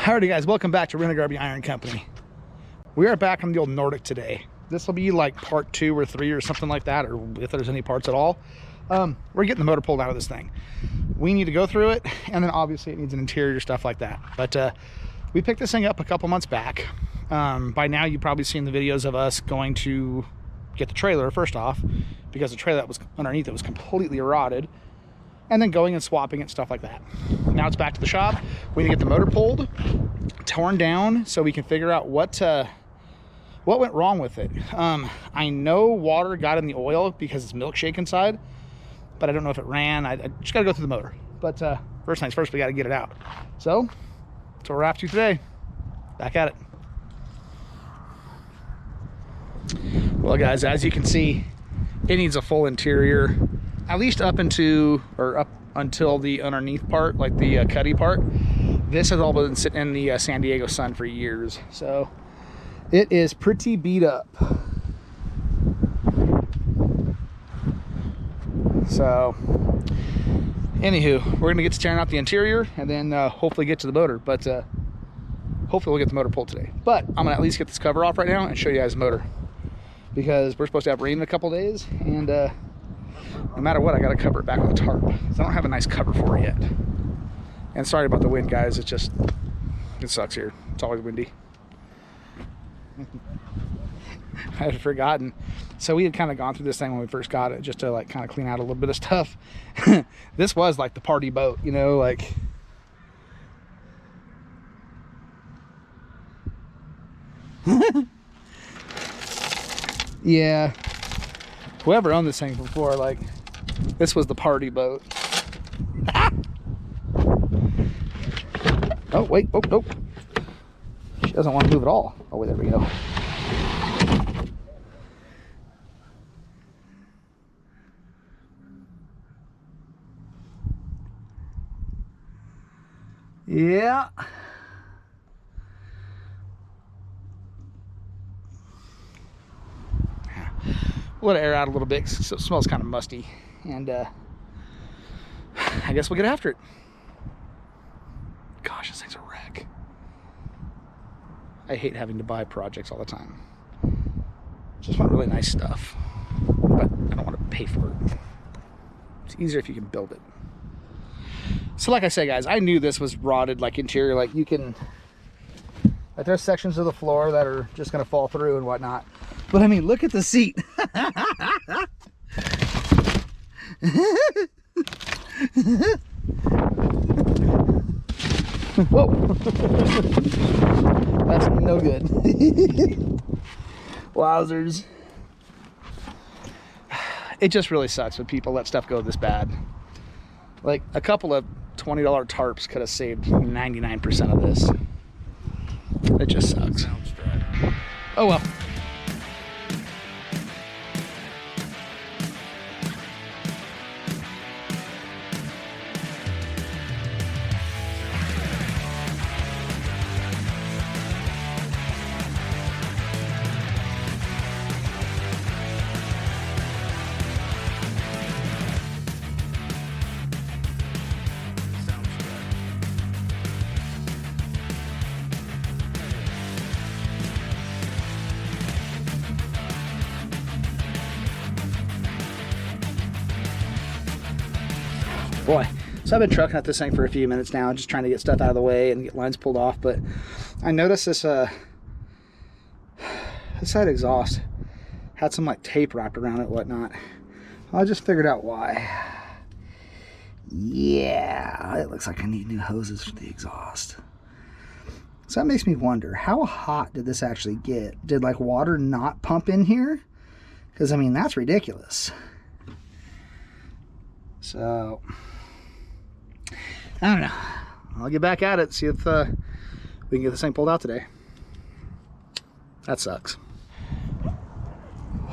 Alrighty guys, welcome back to Rent-A-Garby Iron Company. We are back on the old Nordic today. This will be like part 2 or 3 or something like that, or if there's any parts at all. We're getting the motor pulled out of this thing. We need to go through it, and then obviously it needs an interior, stuff like that. But we picked this thing up a couple months back. By now you've probably seen the videos of us going to get the trailer first off, because the trailer that was underneath it was completely rotted, and then going and swapping it, stuff like that. Now it's back to the shop. We need to get the motor pulled, torn down, so we can figure out what went wrong with it. I know water got in the oil because it's milkshake inside, but I don't know if it ran. I just gotta go through the motor. But first things first, we gotta get it out. So that's what we're after today. Back at it. Well guys, as you can see, it needs a full interior, at least up until the underneath part, like the cuddy part. This has all been sitting in the San Diego sun for years, so it is pretty beat up. So anywho, we're gonna get to tearing out the interior and then hopefully get to the motor, but hopefully we'll get the motor pulled today. But I'm gonna at least get this cover off right now and show you guys the motor, because we're supposed to have rain in a couple days, and no matter what, I gotta cover it back with a tarp, because I don't have a nice cover for it yet. And sorry about the wind, guys. It sucks here. It's always windy. I had forgotten. So we had kind of gone through this thing when we first got it, just to like kind of clean out a little bit of stuff. This was like the party boat, you know, like yeah. Whoever owned this thing before, like, this was the party boat. Oh, wait, oh, nope. She doesn't want to move at all. Oh, there we go. Yeah. Let it air out a little bit, so it smells kind of musty, and I guess we'll get after it. Gosh, this thing's a wreck. I hate having to buy projects all the time. Just want really nice stuff, but I don't want to pay for it. It's easier if you can build it. So like I say, guys, I knew this was rotted, like interior, like you can, like there's sections of the floor that are just gonna fall through and whatnot. But I mean, look at the seat. Whoa. That's no good. Wowzers. It just really sucks when people let stuff go this bad. Like a couple of $20 tarps could have saved 99% of this. It just sucks. Oh well. Boy, so I've been trucking at this thing for a few minutes now, just trying to get stuff out of the way and get lines pulled off, but I noticed this side exhaust had some like tape wrapped around it and whatnot. I just figured out why. Yeah, it looks like I need new hoses for the exhaust. So that makes me wonder, how hot did this actually get? Did like water not pump in here? Because I mean, that's ridiculous. So I don't know. I'll get back at it, see if we can get this thing pulled out today. That sucks.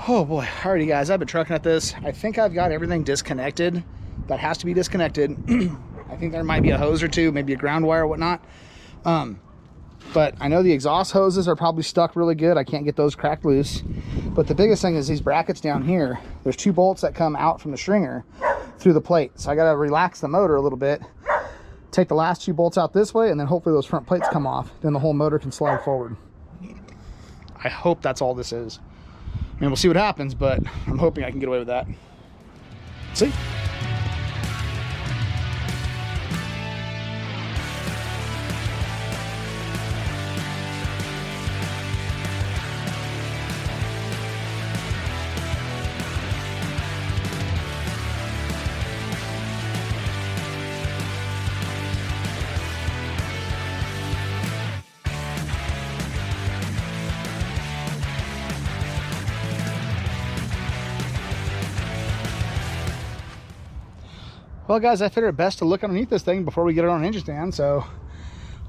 Oh boy, alrighty guys, I've been trucking at this. I think I've got everything disconnected that has to be disconnected. I think there might be a hose or two, maybe a ground wire or whatnot. But I know the exhaust hoses are probably stuck really good. I can't get those cracked loose. But the biggest thing is these brackets down here. There's 2 bolts that come out from the stringer through the plate. So I gotta relax the motor a little bit take the last 2 bolts out this way, and then hopefully those front plates come off. Then the whole motor can slide forward. I hope that's all this is. I mean, we'll see what happens, but I'm hoping I can get away with that. See? Well, guys, I figured it best to look underneath this thing before we get it on an engine stand. So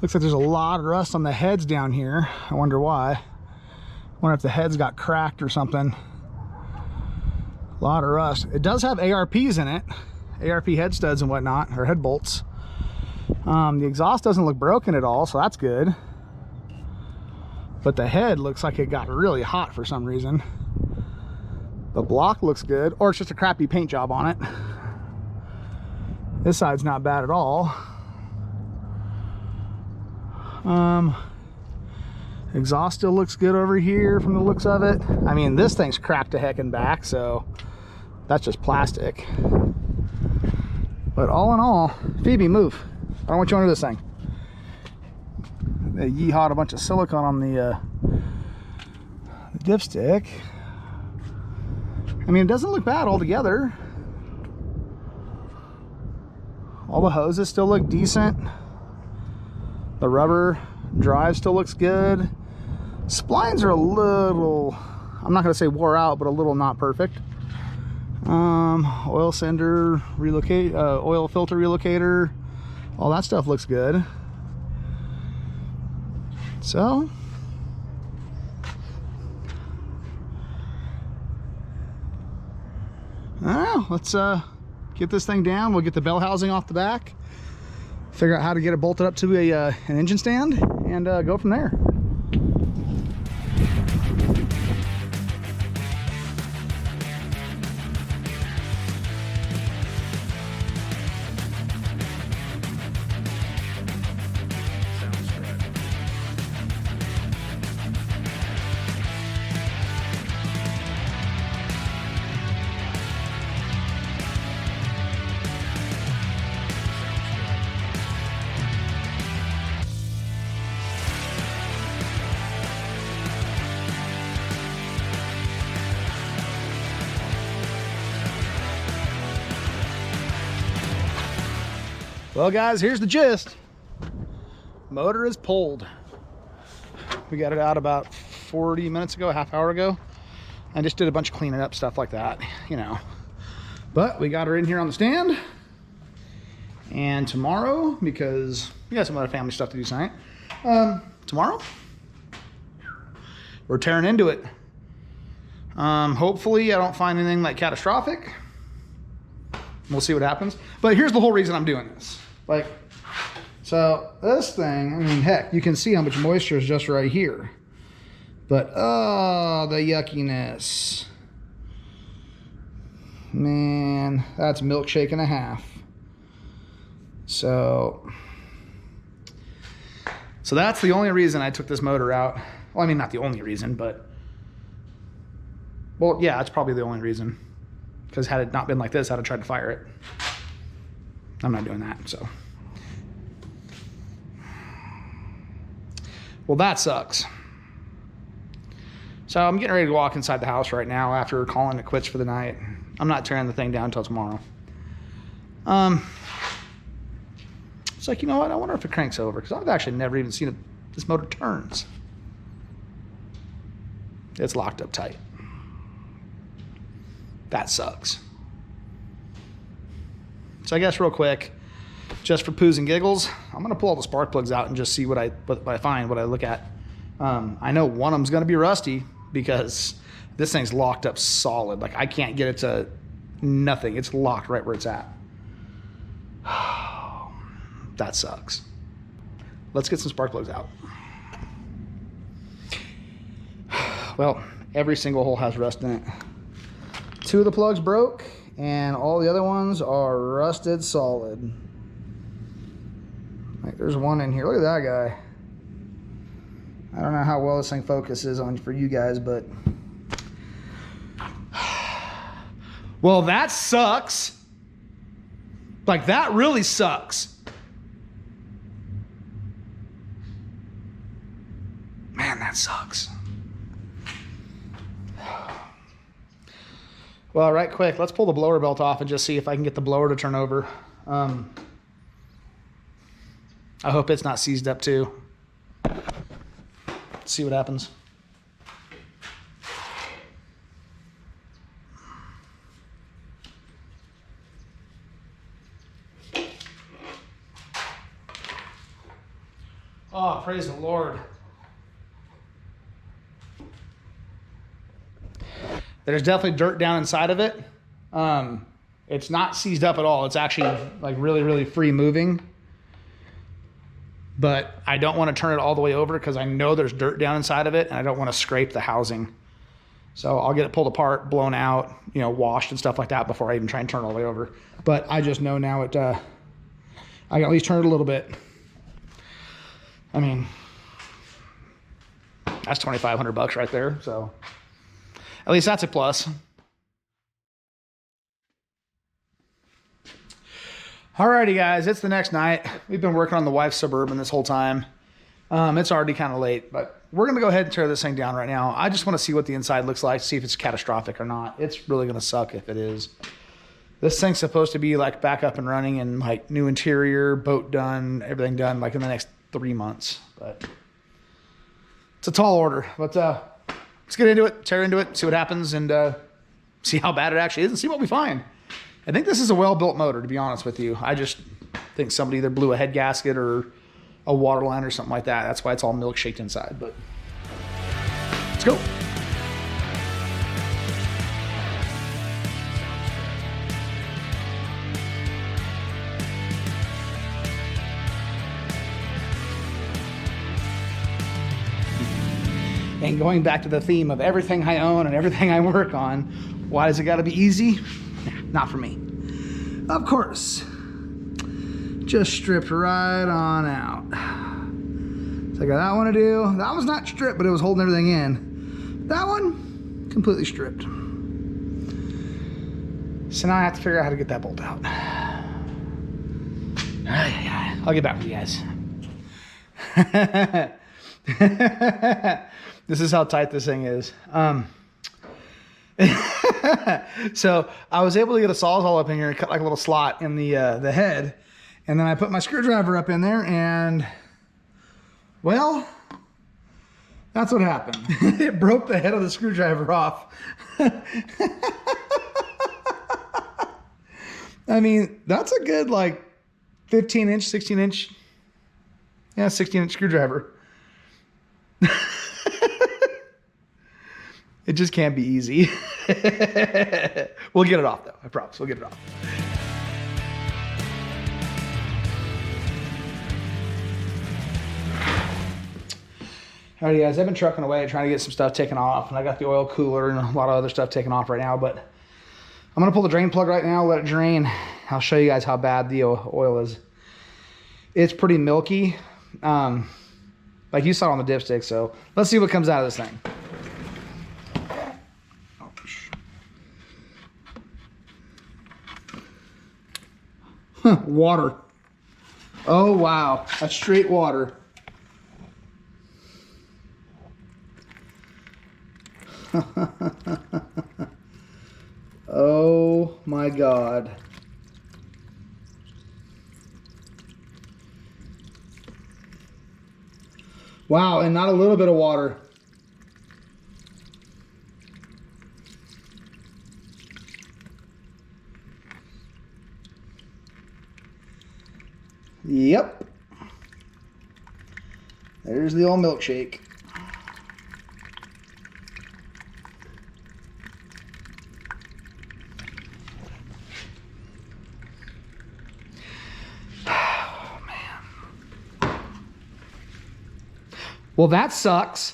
looks like there's a lot of rust on the heads down here. I wonder why. I wonder if the heads got cracked or something. A lot of rust. It does have ARPs in it, ARP head studs and whatnot, or head bolts. The exhaust doesn't look broken at all, so that's good. But the head looks like it got really hot for some reason. The block looks good, or it's just a crappy paint job on it. This side's not bad at all. Exhaust still looks good over here from the looks of it. I mean, this thing's cracked to heck and back, so that's just plastic. But all in all, Phoebe, move. I don't want you under this thing. They yeehawed a bunch of silicone on the dipstick. I mean, it doesn't look bad altogether. All the hoses still look decent. The rubber drive still looks good. Splines are a little, I'm not going to say wore out, but a little not perfect. Oil cylinder relocate, oil filter relocator, all that stuff looks good. So I don't know, let's get this thing down. We'll get the bell housing off the back, figure out how to get it bolted up to an engine stand, and go from there. Well, guys, here's the gist. Motor is pulled. We got it out about 40 minutes ago, a half hour ago. I just did a bunch of cleaning up, stuff like that, you know. But we got her in here on the stand. And tomorrow, because we got some other family stuff to do tonight, tomorrow, we're tearing into it. Hopefully I don't find anything like catastrophic. We'll see what happens. But here's the whole reason I'm doing this. Like, so this thing, I mean, heck, you can see how much moisture is just right here. But, oh, the yuckiness. Man, that's milkshake and a half. So that's the only reason I took this motor out. Well, I mean, not the only reason, but, well, yeah, it's probably the only reason. Because had it not been like this, I'd have tried to fire it. I'm not doing that, so. Well, that sucks. So I'm getting ready to walk inside the house right now after calling it quits for the night. I'm not tearing the thing down until tomorrow. It's like, you know what? I wonder if it cranks over, because I've actually never even seen this motor turns. It's locked up tight. That sucks. So I guess real quick, just for poos and giggles, I'm gonna pull all the spark plugs out and just see what I find, what I look at. I know one of them's gonna be rusty because this thing's locked up solid. Like, I can't get it to nothing. It's locked right where it's at. That sucks. Let's get some spark plugs out. Well, every single hole has rust in it. 2 of the plugs broke, and all the other ones are rusted solid. Like, there's one in here. Look at that guy. I don't know how well this thing focuses on for you guys, but... Well, that sucks. Like, that really sucks. Man, that sucks. Well, right quick, let's pull the blower belt off and just see if I can get the blower to turn over. I hope it's not seized up too. Let's see what happens. Oh, praise the Lord. There's definitely dirt down inside of it. It's not seized up at all. It's actually like really, really free moving. But I don't want to turn it all the way over because I know there's dirt down inside of it and I don't want to scrape the housing. So I'll get it pulled apart, blown out, you know, washed and stuff like that before I even try and turn it all the way over. But I just know now I can at least turn it a little bit. I mean, that's $2,500 right there. So at least that's a plus. Alrighty, guys, it's the next night. We've been working on the wife's Suburban this whole time. It's already kind of late, but we're going to go ahead and tear this thing down right now. I just want to see what the inside looks like, see if it's catastrophic or not. It's really going to suck if it is. This thing's supposed to be like back up and running and like new interior, boat done, everything done like in the next 3 months. But it's a tall order. But let's get into it, tear into it, see what happens, and see how bad it actually is and see what we find. I think this is a well-built motor, to be honest with you. I just think somebody either blew a head gasket or a water line or something like that. That's why it's all milkshaked inside. But let's go. And going back to the theme of everything I own and everything I work on, why does it got to be easy? Not for me. Of course. Just stripped right on out. So I got that one to do. That was not stripped, but it was holding everything in. That one, completely stripped. So now I have to figure out how to get that bolt out. I'll get back with you guys. This is how tight this thing is. So I was able to get a Sawzall up in here and cut like a little slot in the head, and then I put my screwdriver up in there, and well, that's what happened. It broke the head of the screwdriver off. I mean, that's a good like 15-inch, 16-inch, yeah, 16-inch screwdriver. It just can't be easy. We'll get it off though, I promise, we'll get it off. Alrighty guys, I've been trucking away trying to get some stuff taken off, and I got the oil cooler and a lot of other stuff taken off right now, but I'm gonna pull the drain plug right now, let it drain. I'll show you guys how bad the oil is. It's pretty milky, like you saw on the dipstick, so let's see what comes out of this thing. Water. Oh wow, that's straight water. Oh my God. Wow, and not a little bit of water. Yep. There's the old milkshake. Oh, man. Well, that sucks.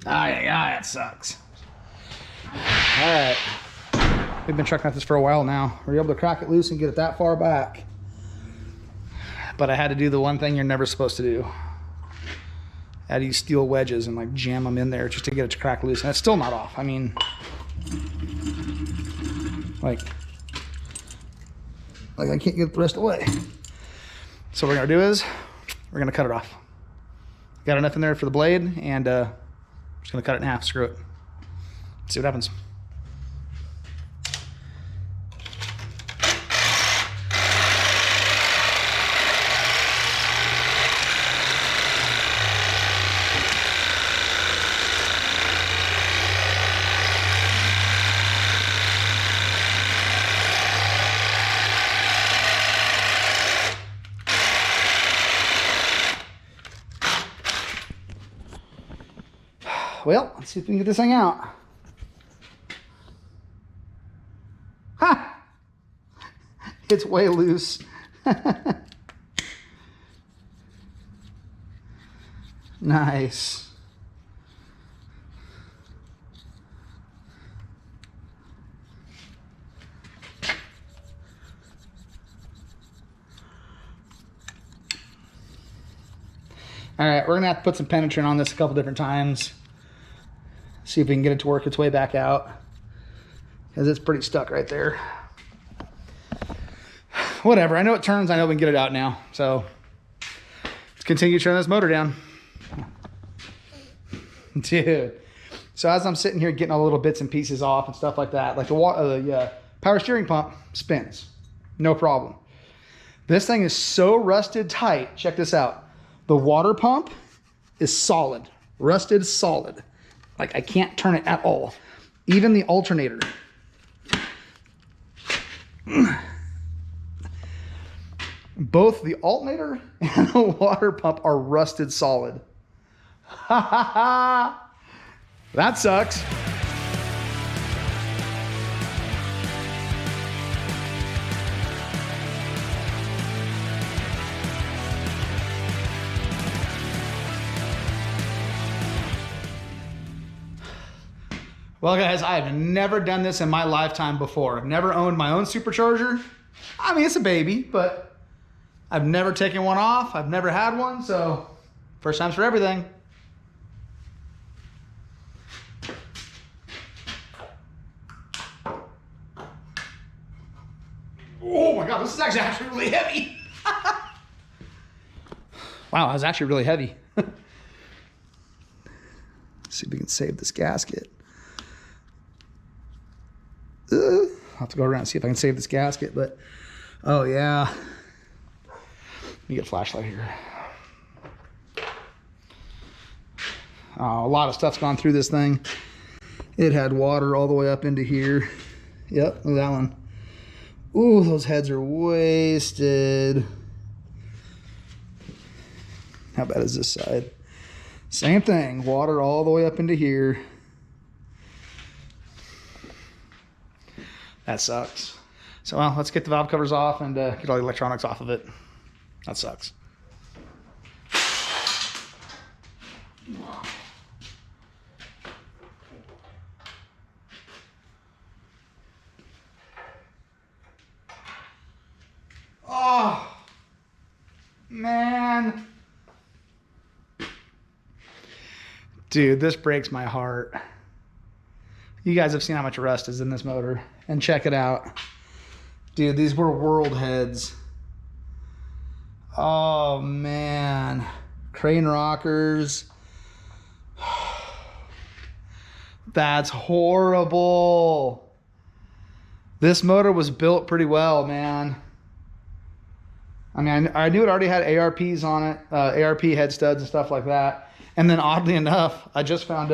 Yeah, it sucks. All right. We've been checking out this for a while now. We were able to crack it loose and get it that far back. But I had to do the one thing you're never supposed to do. I had to use steel wedges and like jam them in there just to get it to crack loose. And it's still not off. I mean, like I can't get the rest away. So what we're gonna do is we're gonna cut it off. Got enough in there for the blade, and just gonna cut it in half, screw it. See what happens. Well, let's see if we can get this thing out. Ha! It's way loose. Nice. All right, we're gonna have to put some penetrant on this a couple different times. See if we can get it to work its way back out, because it's pretty stuck right there. Whatever, I know it turns, I know we can get it out now. So let's continue turning this motor down. Dude. So as I'm sitting here getting all the little bits and pieces off and stuff like that, like the power steering pump spins, no problem. This thing is so rusted tight, check this out. The water pump is solid, rusted solid. Like I can't turn it at all. Even the alternator. Both the alternator and the water pump are rusted solid. Ha ha ha! That sucks. Well, guys, I have never done this in my lifetime before. I've never owned my own supercharger. I mean, it's a baby, but I've never taken one off. I've never had one, so first time's for everything. Oh my God, this is actually really heavy. Wow, that was actually really heavy. Let's see if we can save this gasket. I'll have to go around and see if I can save this gasket, but oh yeah. Let me get a flashlight here. Oh, a lot of stuff's gone through this thing. It had water all the way up into here. Yep, look at that one. Ooh, those heads are wasted. How bad is this side? Same thing, water all the way up into here. That sucks. So, well, let's get the valve covers off and get all the electronics off of it. That sucks. Oh, man. Dude, this breaks my heart. You guys have seen how much rust is in this motor. And check it out. Dude, these were world heads. Oh, man. Crane rockers. That's horrible. This motor was built pretty well, man. I mean, I knew it already had ARPs on it, ARP head studs and stuff like that. And then oddly enough, I just found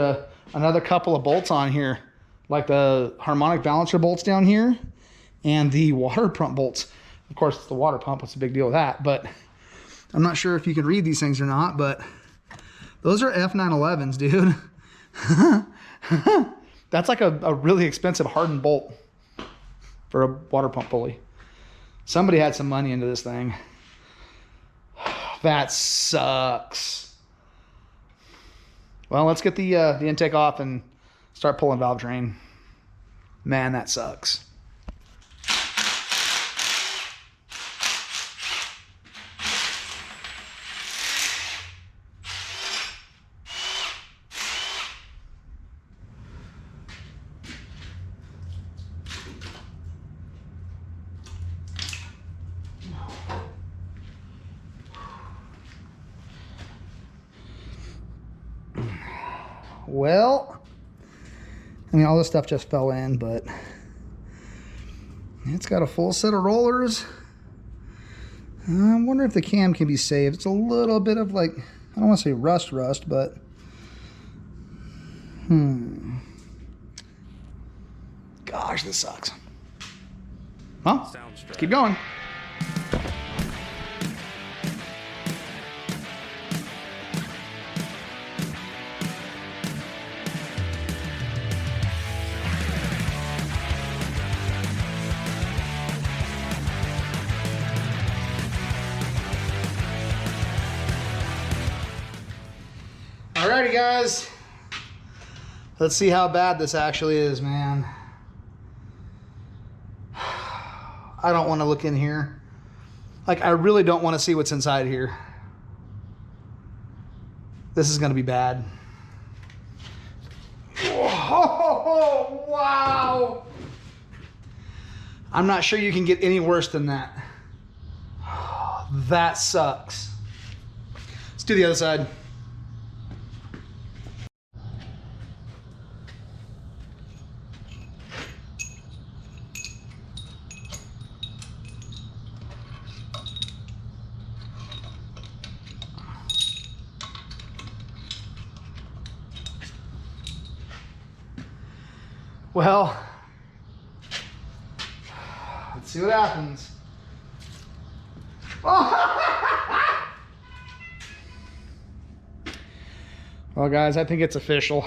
another couple of bolts on here, like the harmonic balancer bolts down here and the water pump bolts. Of course, it's the water pump. What's the big deal with that? But I'm not sure if you can read these things or not, but those are F911s, dude. That's like a really expensive hardened bolt for a water pump pulley. Somebody had some money into this thing. That sucks. Well, let's get the intake off and start pulling valve drain. Man, that sucks. Well, I mean, all this stuff just fell in, but it's got a full set of rollers. I wonder if the cam can be saved. It's a little bit of like, I don't want to say rust, but gosh, this sucks. Well, keep going. Alrighty, guys. Let's see how bad this actually is, man. I don't want to look in here. Like, I really don't want to see what's inside here. This is going to be bad. Whoa, wow. I'm not sure you can get any worse than that. That sucks. Let's do the other side. Well, let's see what happens. Well, guys, I think it's official.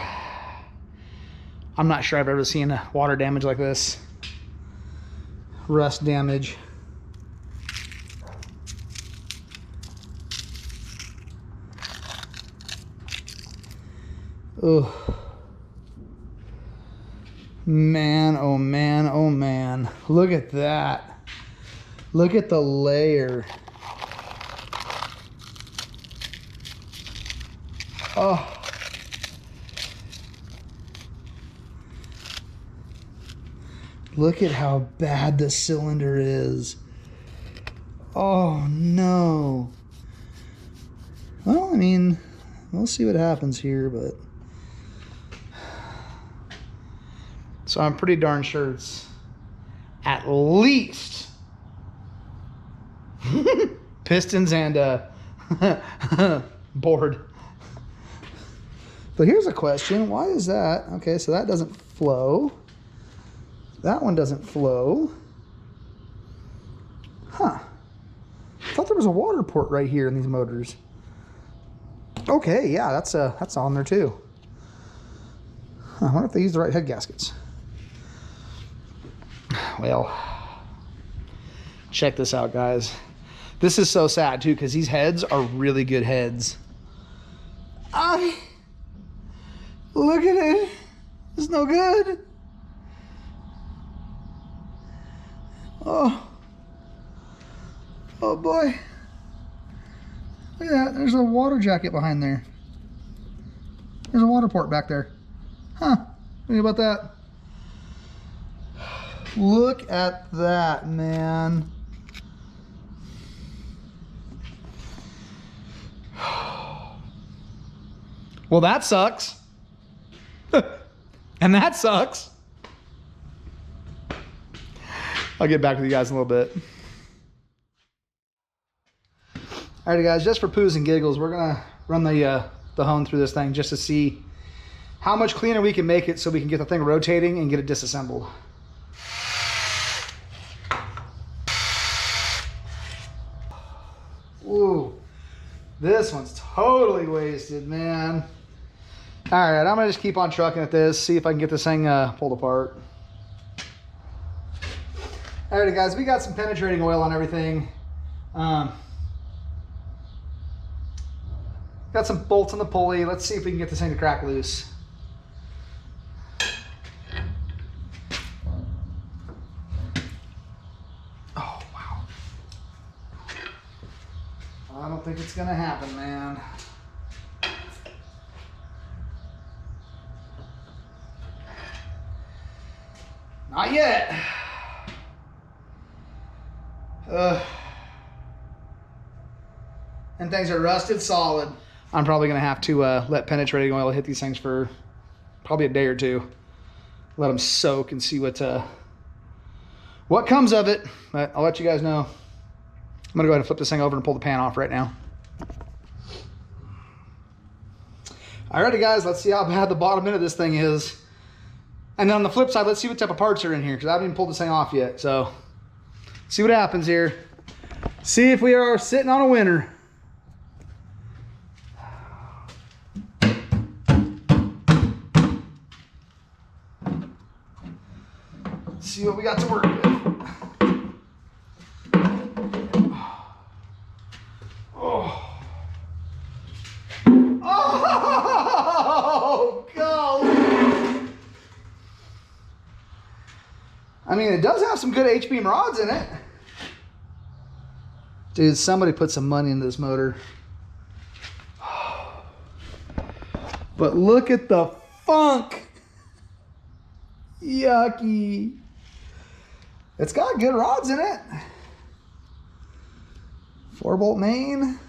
I'm not sure I've ever seen a water damage like this. Rust damage. Ugh. Man, oh man, oh man. Look at that. Look at the layer. Oh. Look at how bad the cylinder is. Oh no. Well, I mean, we'll see what happens here, but so I'm pretty darn sure it's at least pistons and board. But here's a question. Why is that? Okay, so that doesn't flow. That one doesn't flow. Huh. I thought there was a water port right here in these motors. Okay, yeah, that's on there too. I wonder if they use the right head gaskets. Well, check this out, guys. This is so sad too, because these heads are really good heads. Look at it. It's no good. Oh boy. Look at that. There's a water jacket behind there. There's a water port back there. Huh. Think about that. Look at that, man. Well, that sucks. And that sucks. I'll get back with you guys in a little bit. Alrighty, guys, just for poos and giggles, we're gonna run the hone through this thing just to see how much cleaner we can make it so we can get the thing rotating and get it disassembled. Ooh, this one's totally wasted, man. All right, I'm gonna just keep on trucking at this, see if I can get this thing pulled apart. All right, guys, we got some penetrating oil on everything. Got some bolts on the pulley. Let's see if we can get this thing to crack loose. Oh, wow. I don't think it's gonna happen, man. Not yet. And things are rusted solid. I'm probably gonna have to let penetrating oil hit these things for probably a day or two. Let them soak and see what comes of it. But I'll let you guys know. I'm gonna go ahead and flip this thing over and pull the pan off right now. Alrighty guys, let's see how bad the bottom end of this thing is. And then on the flip side, let's see what type of parts are in here, because I haven't even pulled this thing off yet. So, see what happens here. See if we are sitting on a winner. Let's see what we got to work with. Oh, oh God. I mean, it does have some good H-beam rods in it. Dude, somebody put some money into this motor. But look at the funk. Yucky. It's got good rods in it. 4-bolt main.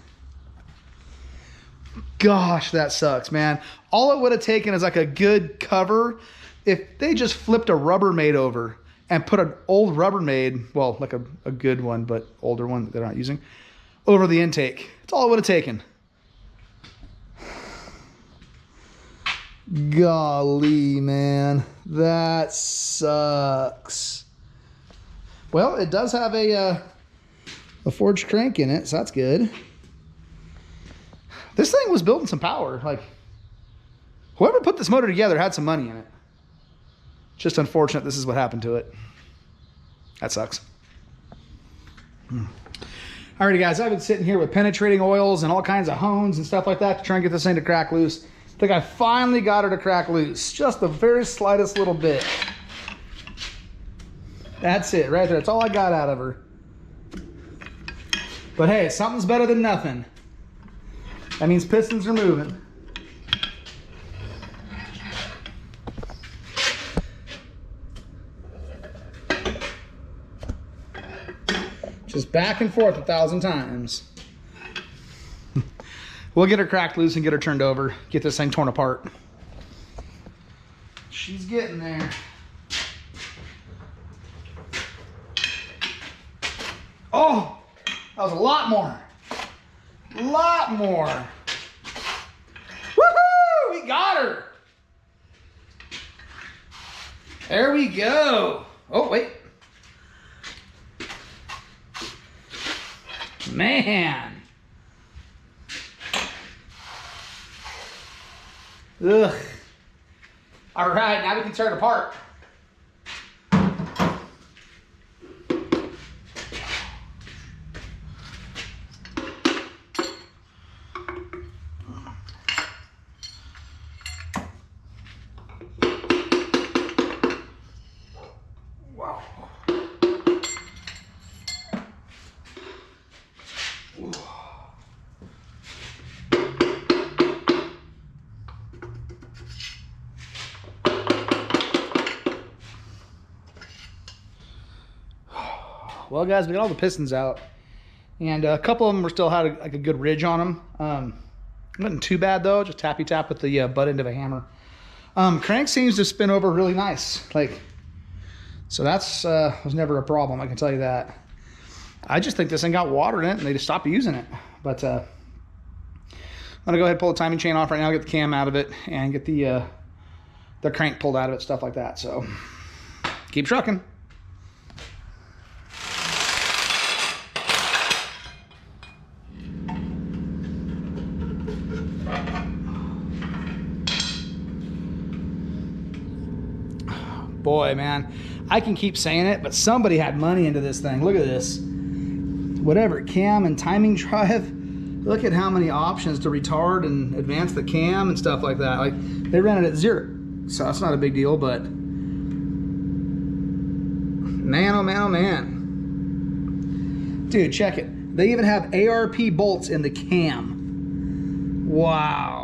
Gosh, that sucks, man. All it would have taken is like a good cover if they just flipped a Rubbermaid over and put an old Rubbermaid, well, like a good one, but older one that they're not using, over the intake. That's all it would have taken. Golly, man. That sucks. Well, it does have a forged crank in it, so that's good. This thing was building some power. Like, whoever put this motor together had some money in it. Just unfortunate this is what happened to it. That sucks. Alrighty guys, I've been sitting here with penetrating oils and all kinds of hones and stuff like that to try and get this thing to crack loose. I think I finally got her to crack loose. Just the very slightest little bit. That's it right there. That's all I got out of her. But hey, something's better than nothing. That means pistons are moving. Just back and forth 1,000 times. We'll get her cracked loose and get her turned over. Get this thing torn apart. She's getting there. Oh, that was a lot more. A lot more. Woohoo! We got her. There we go. Oh, wait. Man. Ugh. All right, now we can tear it apart. Wow. Well, guys, we got all the pistons out, and a couple of them were still had like a good ridge on them. Nothing too bad though, just tappy tap with the butt end of a hammer. Crank seems to spin over really nice, like, so that's was never a problem, I can tell you that. I just think this thing got water in it and they just stopped using it. But I'm gonna go ahead and pull the timing chain off right now, get the cam out of it, and get the crank pulled out of it, stuff like that. So keep trucking. Boy, man, I can keep saying it, but somebody had money into this thing. Look at this. Whatever, cam and timing drive. Look at how many options to retard and advance the cam and stuff like that. Like, they ran it at 0, so that's not a big deal, but man, oh man, oh man. Dude, check it. They even have ARP bolts in the cam. Wow.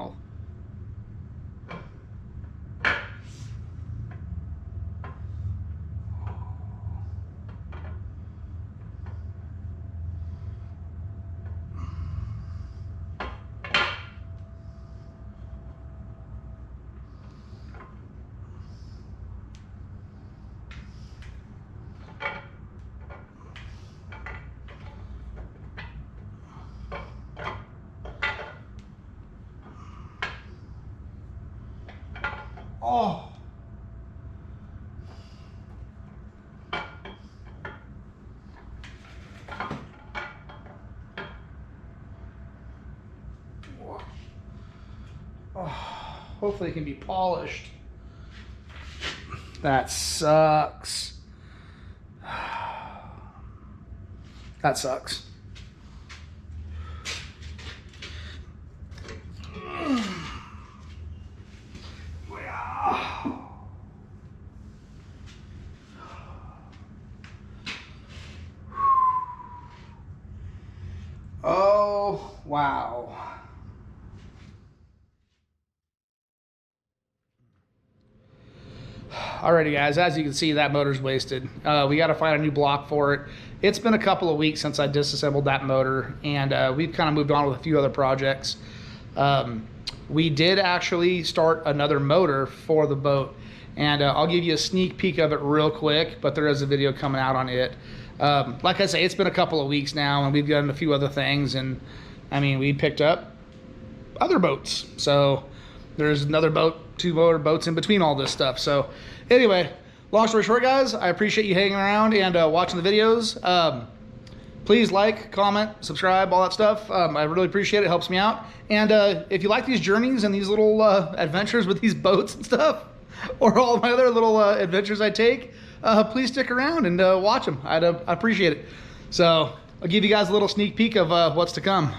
Oh. Oh. Hopefully it can be polished. That sucks. That sucks. Oh, wow. Alrighty guys, as you can see, that motor's wasted. We got to find a new block for it. It's been a couple of weeks since I disassembled that motor, and we've kind of moved on with a few other projects. We did actually start another motor for the boat, and I'll give you a sneak peek of it real quick, but there is a video coming out on it. Like I say, it's been a couple of weeks now, and we've done a few other things, and I mean, we picked up other boats. So there's another boat, 2 motor boats in between all this stuff. So anyway, long story short, guys, I appreciate you hanging around and watching the videos. Please like, comment, subscribe, all that stuff. I really appreciate it. It helps me out. And if you like these journeys and these little adventures with these boats and stuff, or all my other little adventures I take, please stick around and watch them. I'd appreciate it. So I'll give you guys a little sneak peek of what's to come.